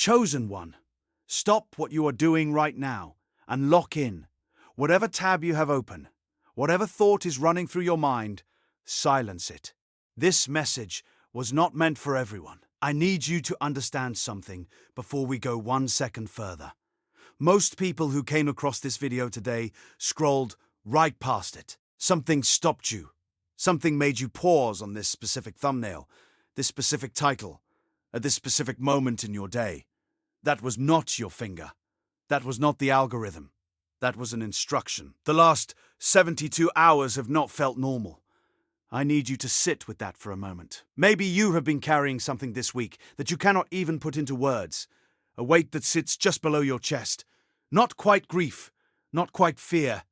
Chosen one, stop what you are doing right now and lock in. Whatever tab you have open, whatever thought is running through your mind, silence it. This message was not meant for everyone. I need you to understand something before we go 1 second further. Most people who came across this video today scrolled right past it. Something stopped you. Something made you pause on this specific thumbnail, this specific title, at this specific moment in your day. That was not your finger. That was not the algorithm. That was an instruction. The last 72 hours have not felt normal. I need you to sit with that for a moment. Maybe you have been carrying something this week that you cannot even put into words. A weight that sits just below your chest. Not quite grief, not quite fear,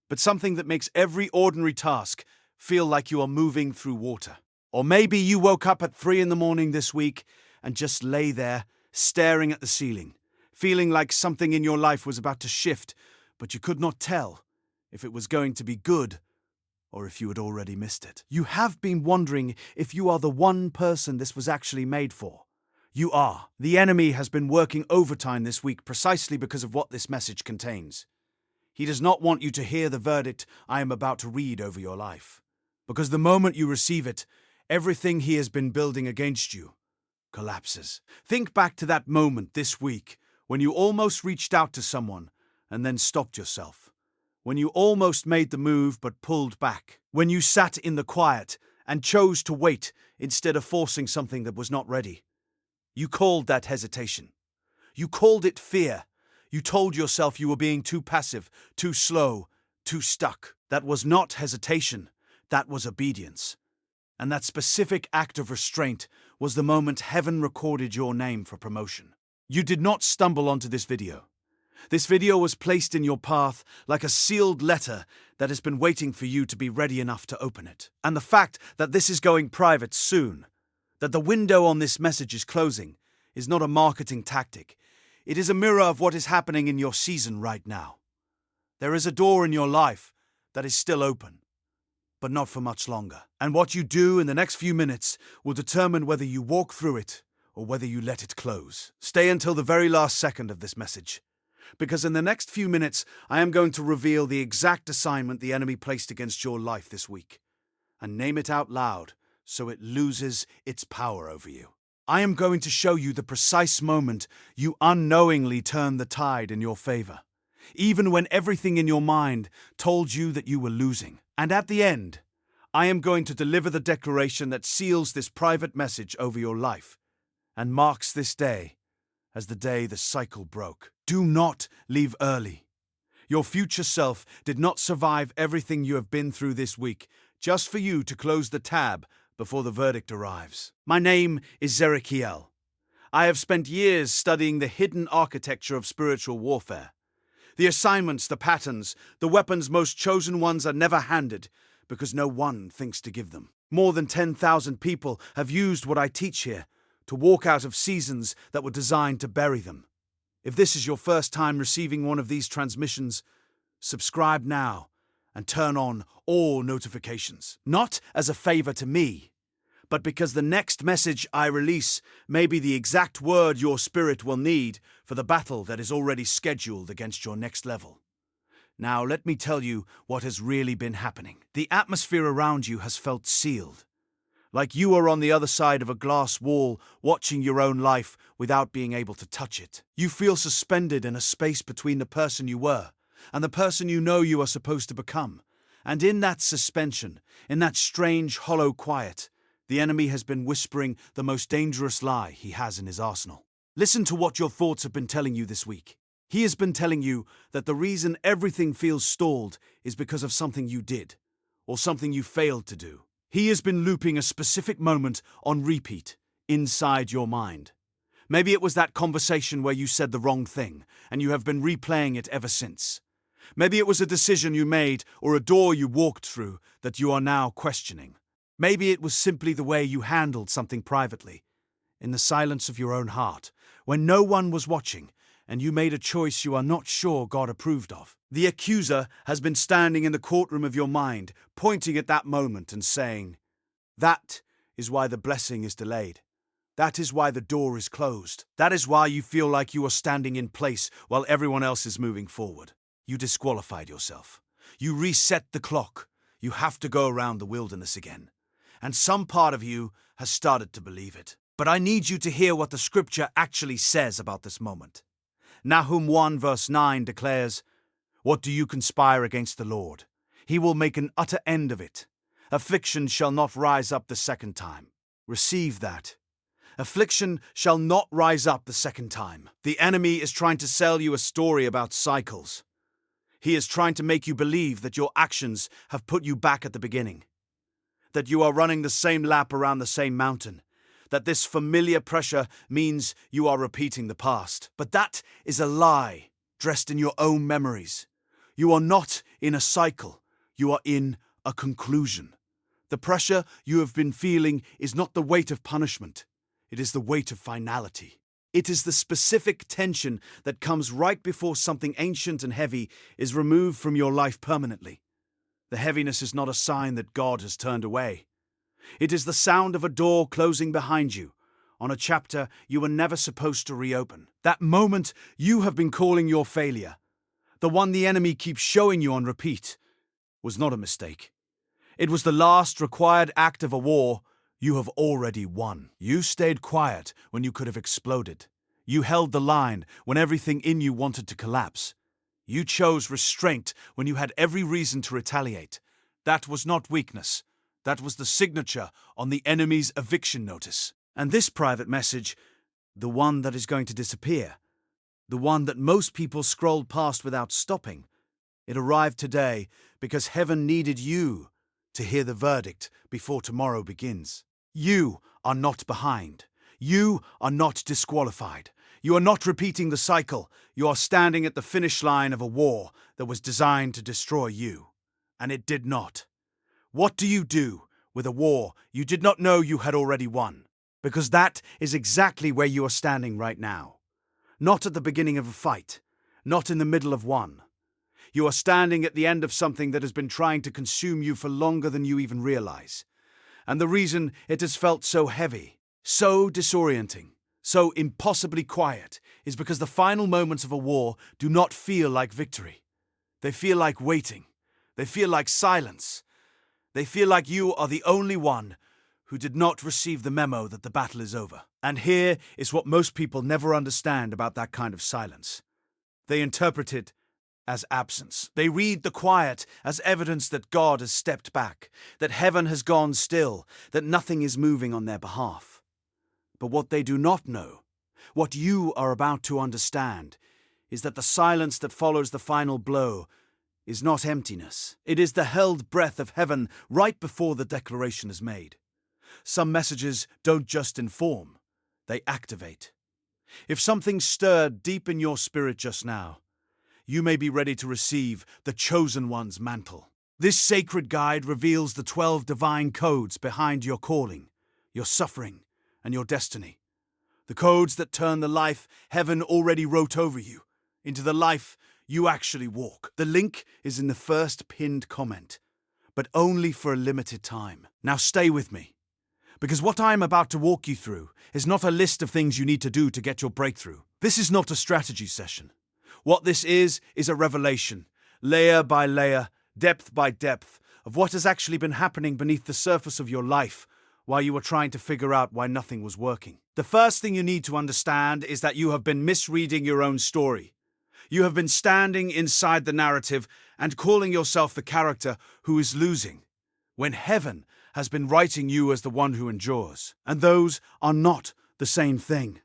but something that makes every ordinary task feel like you are moving through water. Or maybe you woke up at 3 in the morning this week and just lay there, staring at the ceiling, feeling like something in your life was about to shift, but you could not tell if it was going to be good or if you had already missed it. You have been wondering if you are the one person this was actually made for. You are. The enemy has been working overtime this week precisely because of what this message contains. He does not want you to hear the verdict I am about to read over your life. Because the moment you receive it, everything he has been building against you collapses. Think back to that moment this week when you almost reached out to someone and then stopped yourself. When you almost made the move but pulled back. When you sat in the quiet and chose to wait instead of forcing something that was not ready. You called that hesitation. You called it fear. You told yourself you were being too passive, too slow, too stuck. That was not hesitation. That was obedience. And that specific act of restraint was the moment heaven recorded your name for promotion. You did not stumble onto this video. This video was placed in your path like a sealed letter that has been waiting for you to be ready enough to open it. And the fact that this is going private soon, that the window on this message is closing, is not a marketing tactic. It is a mirror of what is happening in your season right now. There is a door in your life that is still open, but not for much longer. And what you do in the next few minutes will determine whether you walk through it or whether you let it close. Stay until the very last second of this message, because in the next few minutes I am going to reveal the exact assignment the enemy placed against your life this week, and name it out loud so it loses its power over you. I am going to show you the precise moment you unknowingly turned the tide in your favor, even when everything in your mind told you that you were losing. And at the end, I am going to deliver the declaration that seals this private message over your life and marks this day as the day the cycle broke. Do not leave early. Your future self did not survive everything you have been through this week just for you to close the tab before the verdict arrives. My name is Zerekiel. I have spent years studying the hidden architecture of spiritual warfare. The assignments, the patterns, the weapons most chosen ones are never handed because no one thinks to give them. More than 10,000 people have used what I teach here to walk out of seasons that were designed to bury them. If this is your first time receiving one of these transmissions, subscribe now and turn on all notifications. Not as a favor to me, but because the next message I release may be the exact word your spirit will need for the battle that is already scheduled against your next level. Now let me tell you what has really been happening. The atmosphere around you has felt sealed, like you are on the other side of a glass wall watching your own life without being able to touch it. You feel suspended in a space between the person you were and the person you know you are supposed to become. And in that suspension, in that strange, hollow quiet, the enemy has been whispering the most dangerous lie he has in his arsenal. Listen to what your thoughts have been telling you this week. He has been telling you that the reason everything feels stalled is because of something you did, or something you failed to do. He has been looping a specific moment on repeat inside your mind. Maybe it was that conversation where you said the wrong thing, and you have been replaying it ever since. Maybe it was a decision you made or a door you walked through that you are now questioning. Maybe it was simply the way you handled something privately, in the silence of your own heart, when no one was watching, and you made a choice you are not sure God approved of. The accuser has been standing in the courtroom of your mind, pointing at that moment and saying, "That is why the blessing is delayed. That is why the door is closed. That is why you feel like you are standing in place while everyone else is moving forward. You disqualified yourself. You reset the clock. You have to go around the wilderness again. And some part of you has started to believe it. But I need you to hear what the scripture actually says about this moment. Nahum 1 verse 9 declares, "What do you conspire against the Lord? He will make an utter end of it. Affliction shall not rise up the second time." Receive that. Affliction shall not rise up the second time. The enemy is trying to sell you a story about cycles. He is trying to make you believe that your actions have put you back at the beginning, that you are running the same lap around the same mountain, that this familiar pressure means you are repeating the past. But that is a lie dressed in your own memories. You are not in a cycle. You are in a conclusion. The pressure you have been feeling is not the weight of punishment. It is the weight of finality. It is the specific tension that comes right before something ancient and heavy is removed from your life permanently. The heaviness is not a sign that God has turned away. It is the sound of a door closing behind you on a chapter you were never supposed to reopen. That moment you have been calling your failure, the one the enemy keeps showing you on repeat, was not a mistake. It was the last required act of a war you have already won. You stayed quiet when you could have exploded. You held the line when everything in you wanted to collapse. You chose restraint when you had every reason to retaliate. That was not weakness. That was the signature on the enemy's eviction notice. And this private message, the one that is going to disappear, the one that most people scrolled past without stopping, it arrived today because heaven needed you to hear the verdict before tomorrow begins. You are not behind. You are not disqualified. You are not repeating the cycle. You are standing at the finish line of a war that was designed to destroy you. And it did not. What do you do with a war you did not know you had already won? Because that is exactly where you are standing right now. Not at the beginning of a fight. Not in the middle of one. You are standing at the end of something that has been trying to consume you for longer than you even realize. And the reason it has felt so heavy, so disorienting, so impossibly quiet is because the final moments of a war do not feel like victory. They feel like waiting. They feel like silence. They feel like you are the only one who did not receive the memo that the battle is over. And here is what most people never understand about that kind of silence. They interpret it as absence. They read the quiet as evidence that God has stepped back, that heaven has gone still, that nothing is moving on their behalf. But what they do not know, what you are about to understand, is that the silence that follows the final blow is not emptiness. It is the held breath of heaven right before the declaration is made. Some messages don't just inform, they activate. If something stirred deep in your spirit just now, you may be ready to receive the chosen one's mantle. This sacred guide reveals the 12 divine codes behind your calling, your suffering, and your destiny. The codes that turn the life heaven already wrote over you into the life you actually walk. The link is in the first pinned comment, but only for a limited time. Now stay with me, because what I am about to walk you through is not a list of things you need to do to get your breakthrough. This is not a strategy session. What this is a revelation, layer by layer, depth by depth, of what has actually been happening beneath the surface of your life while you were trying to figure out why nothing was working. The first thing you need to understand is that you have been misreading your own story. You have been standing inside the narrative and calling yourself the character who is losing, when heaven has been writing you as the one who endures. And those are not the same thing.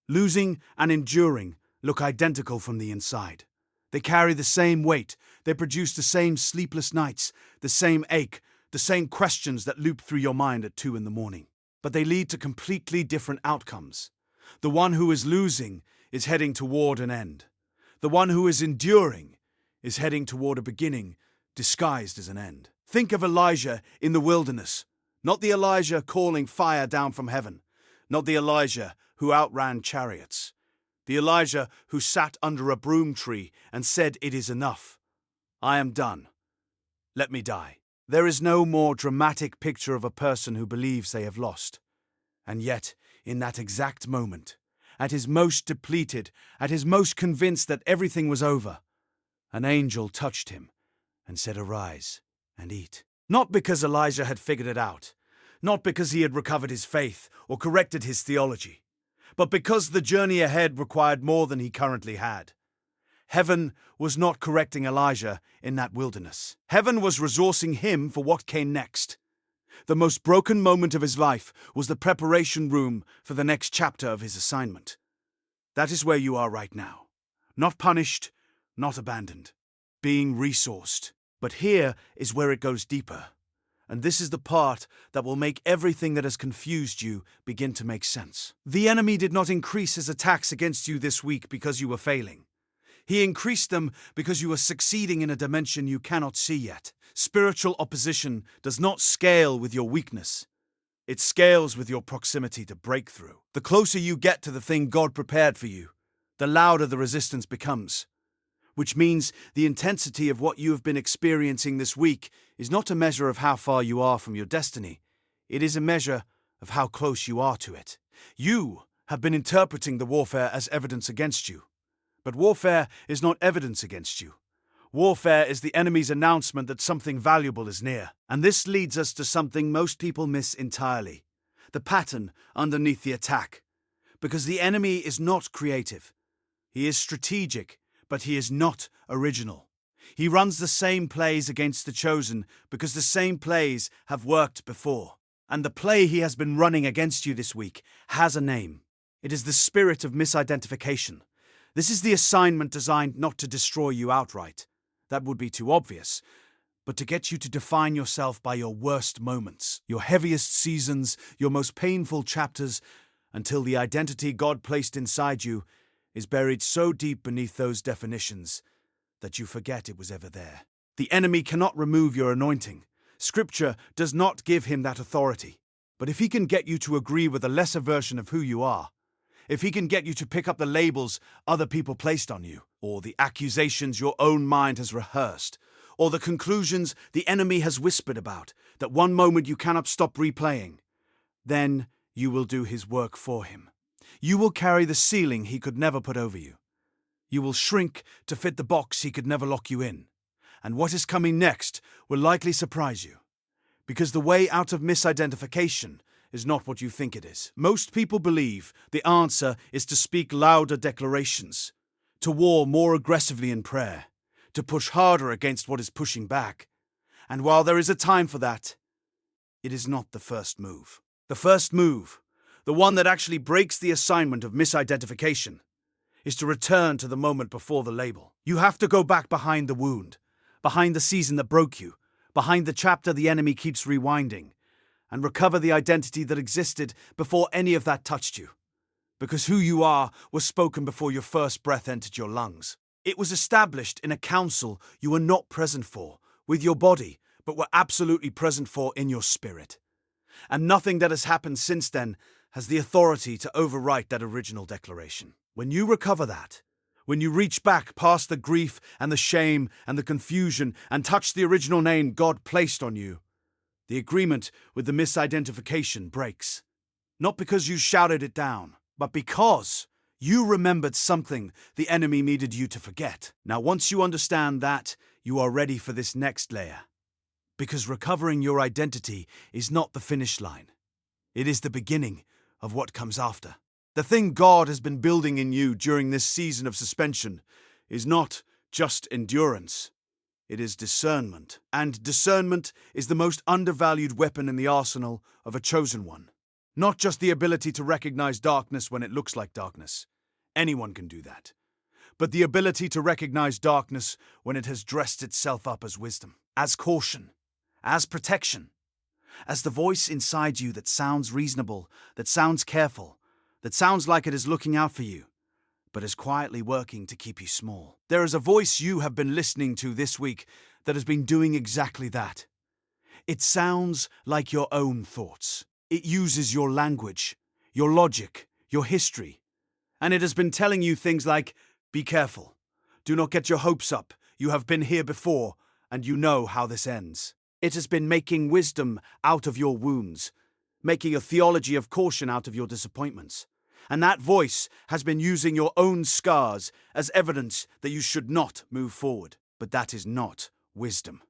Losing and enduring look identical from the inside. They carry the same weight. They produce the same sleepless nights, the same ache, the same questions that loop through your mind at 2 a.m. But they lead to completely different outcomes. The one who is losing is heading toward an end. The one who is enduring is heading toward a beginning disguised as an end. Think of Elijah in the wilderness, not the Elijah calling fire down from heaven, not the Elijah who outran chariots. The Elijah who sat under a broom tree and said, "It is enough. I am done. Let me die." There is no more dramatic picture of a person who believes they have lost. And yet, in that exact moment, at his most depleted, at his most convinced that everything was over, an angel touched him and said, "Arise and eat." Not because Elijah had figured it out, not because he had recovered his faith or corrected his theology, but because the journey ahead required more than he currently had. Heaven was not correcting Elijah in that wilderness. Heaven was resourcing him for what came next. The most broken moment of his life was the preparation room for the next chapter of his assignment. That is where you are right now. Not punished, not abandoned, being resourced. But here is where it goes deeper. And this is the part that will make everything that has confused you begin to make sense. The enemy did not increase his attacks against you this week because you were failing. He increased them because you are succeeding in a dimension you cannot see yet. Spiritual opposition does not scale with your weakness. It scales with your proximity to breakthrough. The closer you get to the thing God prepared for you, the louder the resistance becomes. Which means the intensity of what you have been experiencing this week is not a measure of how far you are from your destiny. It is a measure of how close you are to it. You have been interpreting the warfare as evidence against you. But warfare is not evidence against you. Warfare is the enemy's announcement that something valuable is near. And this leads us to something most people miss entirely: the pattern underneath the attack. Because the enemy is not creative. He is strategic, but he is not original. He runs the same plays against the chosen because the same plays have worked before. And the play he has been running against you this week has a name. It is the spirit of misidentification. This is the assignment designed not to destroy you outright. That would be too obvious. But to get you to define yourself by your worst moments, your heaviest seasons, your most painful chapters, until the identity God placed inside you is buried so deep beneath those definitions that you forget it was ever there. The enemy cannot remove your anointing. Scripture does not give him that authority. But if he can get you to agree with a lesser version of who you are, if he can get you to pick up the labels other people placed on you, or the accusations your own mind has rehearsed, or the conclusions the enemy has whispered about that one moment you cannot stop replaying, then you will do his work for him. You will carry the ceiling he could never put over you. You will shrink to fit the box he could never lock you in. And what is coming next will likely surprise you. Because the way out of misidentification is not what you think it is. Most people believe the answer is to speak louder declarations, to war more aggressively in prayer, to push harder against what is pushing back. And while there is a time for that, it is not the first move. The first move, the one that actually breaks the assignment of misidentification, is to return to the moment before the label. You have to go back behind the wound, behind the season that broke you, behind the chapter the enemy keeps rewinding, and recover the identity that existed before any of that touched you. Because who you are was spoken before your first breath entered your lungs. It was established in a council you were not present for, with your body, but were absolutely present for in your spirit. And nothing that has happened since then has the authority to overwrite that original declaration. When you recover that, when you reach back past the grief and the shame and the confusion and touch the original name God placed on you, the agreement with the misidentification breaks. Not because you shouted it down, but because you remembered something the enemy needed you to forget. Now, once you understand that, you are ready for this next layer. Because recovering your identity is not the finish line. It is the beginning of what comes after. The thing God has been building in you during this season of suspension is not just endurance. It is discernment. And discernment is the most undervalued weapon in the arsenal of a chosen one. Not just the ability to recognize darkness when it looks like darkness. Anyone can do that. But the ability to recognize darkness when it has dressed itself up as wisdom, as caution, as protection, as the voice inside you that sounds reasonable, that sounds careful, that sounds like it is looking out for you, but is quietly working to keep you small. There is a voice you have been listening to this week that has been doing exactly that. It sounds like your own thoughts. It uses your language, your logic, your history. And it has been telling you things like, be careful. Do not get your hopes up. You have been here before, and you know how this ends. It has been making wisdom out of your wounds, making a theology of caution out of your disappointments. And that voice has been using your own scars as evidence that you should not move forward. But that is not wisdom.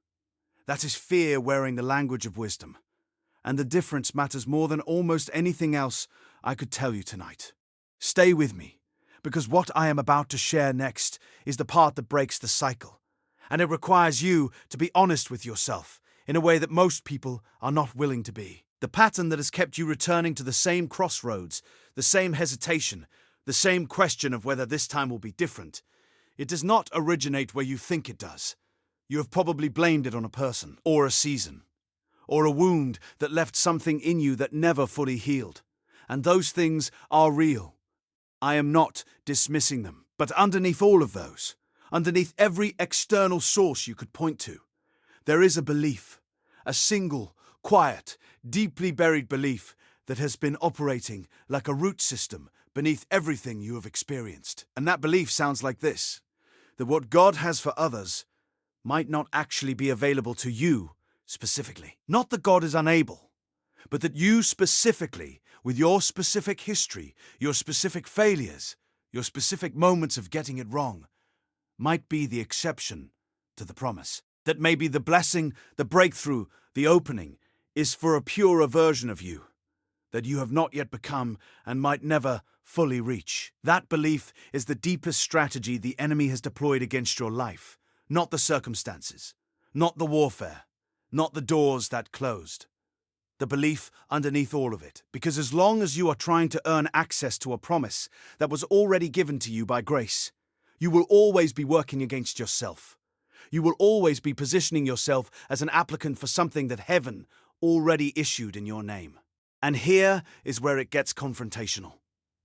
That is fear wearing the language of wisdom. And the difference matters more than almost anything else I could tell you tonight. Stay with me, because what I am about to share next is the part that breaks the cycle. And it requires you to be honest with yourself in a way that most people are not willing to be. The pattern that has kept you returning to the same crossroads, the same hesitation, the same question of whether this time will be different. It does not originate where you think it does. You have probably blamed it on a person, or a season, or a wound that left something in you that never fully healed. And those things are real. I am not dismissing them. But underneath all of those, underneath every external source you could point to, there is a belief, a single, quiet, deeply buried belief that has been operating like a root system beneath everything you have experienced. And that belief sounds like this: that what God has for others might not actually be available to you specifically. Not that God is unable, but that you specifically, with your specific history, your specific failures, your specific moments of getting it wrong, might be the exception to the promise. That maybe the blessing, the breakthrough, the opening is for a purer version of you that you have not yet become and might never fully reach. That belief is the deepest strategy the enemy has deployed against your life, not the circumstances, not the warfare, not the doors that closed. The belief underneath all of it. Because as long as you are trying to earn access to a promise that was already given to you by grace, you will always be working against yourself. You will always be positioning yourself as an applicant for something that heaven already issued in your name. And here is where it gets confrontational.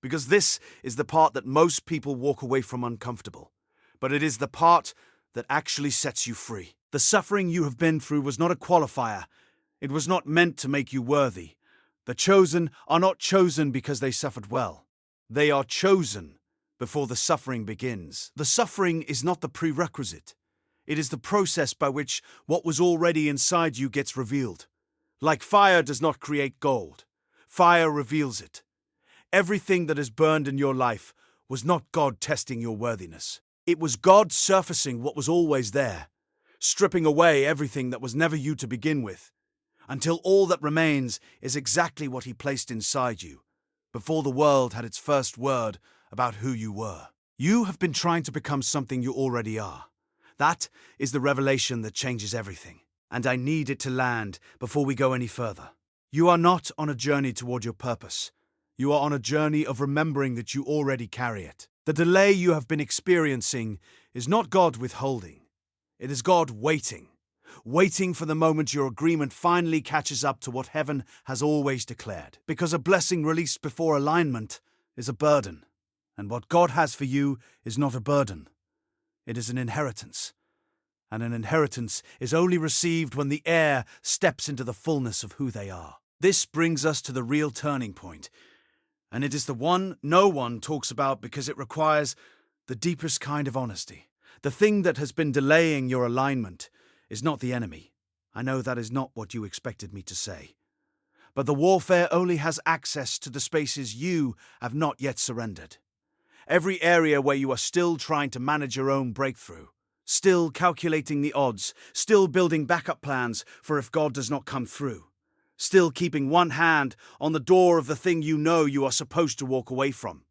Because this is the part that most people walk away from uncomfortable. But it is the part that actually sets you free. The suffering you have been through was not a qualifier. It was not meant to make you worthy. The chosen are not chosen because they suffered well. They are chosen before the suffering begins. The suffering is not the prerequisite. It is the process by which what was already inside you gets revealed. Like fire does not create gold. Fire reveals it. Everything that has burned in your life was not God testing your worthiness. It was God surfacing what was always there, stripping away everything that was never you to begin with, until all that remains is exactly what He placed inside you, before the world had its first word about who you were. You have been trying to become something you already are. That is the revelation that changes everything. And I need it to land before we go any further. You are not on a journey toward your purpose. You are on a journey of remembering that you already carry it. The delay you have been experiencing is not God withholding. It is God waiting. Waiting for the moment your agreement finally catches up to what heaven has always declared. Because a blessing released before alignment is a burden. And what God has for you is not a burden. It is an inheritance. And an inheritance is only received when the heir steps into the fullness of who they are. This brings us to the real turning point. And it is the one no one talks about because it requires the deepest kind of honesty. The thing that has been delaying your alignment is not the enemy. I know that is not what you expected me to say. But the warfare only has access to the spaces you have not yet surrendered. Every area where you are still trying to manage your own breakthrough, still calculating the odds, still building backup plans for if God does not come through, still keeping one hand on the door of the thing you know you are supposed to walk away from.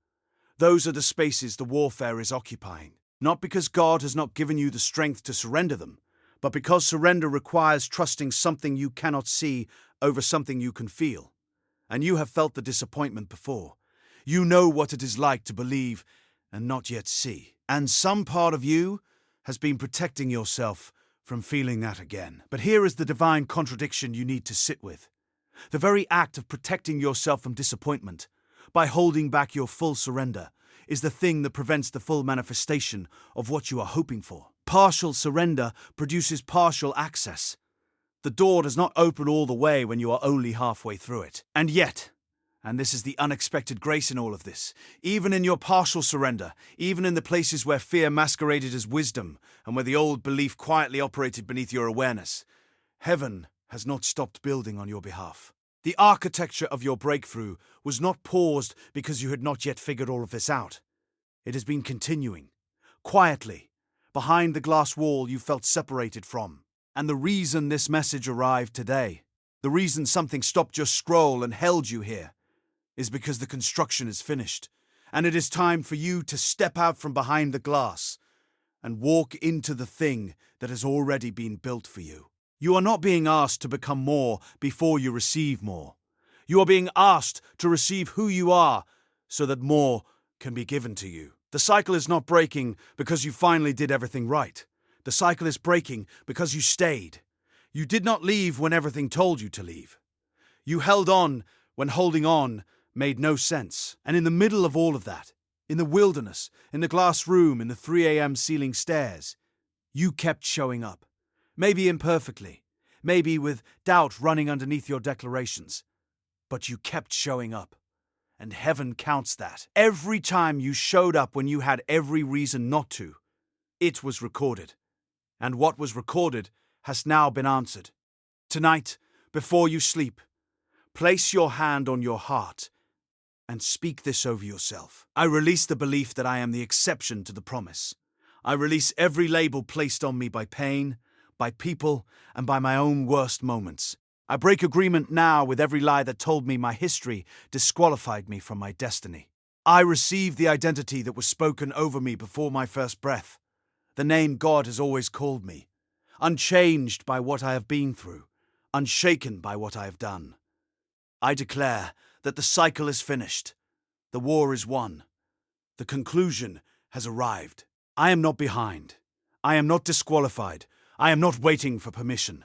Those are the spaces the warfare is occupying. Not because God has not given you the strength to surrender them, but because surrender requires trusting something you cannot see over something you can feel. And you have felt the disappointment before. You know what it is like to believe and not yet see. And some part of you has been protecting yourself from feeling that again. But here is the divine contradiction you need to sit with. The very act of protecting yourself from disappointment, by holding back your full surrender, is the thing that prevents the full manifestation of what you are hoping for. Partial surrender produces partial access. The door does not open all the way when you are only halfway through it. And yet, and this is the unexpected grace in all of this, even in your partial surrender, even in the places where fear masqueraded as wisdom and where the old belief quietly operated beneath your awareness, heaven has not stopped building on your behalf. The architecture of your breakthrough was not paused because you had not yet figured all of this out. It has been continuing, quietly, behind the glass wall you felt separated from. And the reason this message arrived today, the reason something stopped your scroll and held you here, is because the construction is finished, and it is time for you to step out from behind the glass and walk into the thing that has already been built for you. You are not being asked to become more before you receive more. You are being asked to receive who you are so that more can be given to you. The cycle is not breaking because you finally did everything right. The cycle is breaking because you stayed. You did not leave when everything told you to leave. You held on when holding on made no sense. And in the middle of all of that, in the wilderness, in the glass room, in the 3 a.m. ceiling stairs, you kept showing up. Maybe imperfectly, maybe with doubt running underneath your declarations. But you kept showing up. And heaven counts that. Every time you showed up when you had every reason not to, it was recorded. And what was recorded has now been answered. Tonight, before you sleep, place your hand on your heart and speak this over yourself. I release the belief that I am the exception to the promise. I release every label placed on me by pain, by people, and by my own worst moments. I break agreement now with every lie that told me my history disqualified me from my destiny. I receive the identity that was spoken over me before my first breath, the name God has always called me, unchanged by what I have been through, unshaken by what I have done. I declare that the cycle is finished, the war is won, the conclusion has arrived. I am not behind. I am not disqualified. I am not waiting for permission.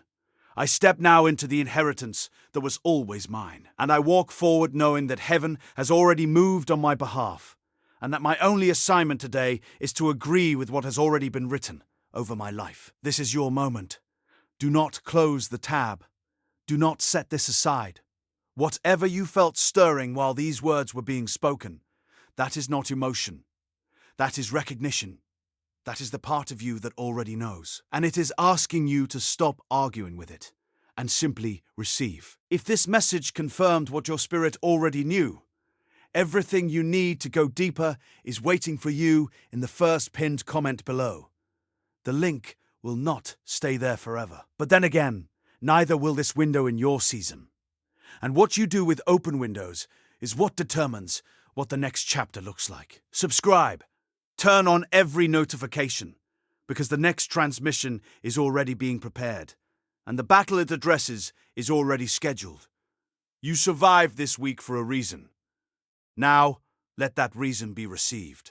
I step now into the inheritance that was always mine, and I walk forward knowing that heaven has already moved on my behalf, and that my only assignment today is to agree with what has already been written over my life. This is your moment. Do not close the tab. Do not set this aside. Whatever you felt stirring while these words were being spoken, that is not emotion. That is recognition. That is the part of you that already knows. And it is asking you to stop arguing with it and simply receive. If this message confirmed what your spirit already knew, everything you need to go deeper is waiting for you in the first pinned comment below. The link will not stay there forever. But then again, neither will this window in your season. And what you do with open windows is what determines what the next chapter looks like. Subscribe. Turn on every notification, because the next transmission is already being prepared, and the battle it addresses is already scheduled. You survived this week for a reason. Now, let that reason be received.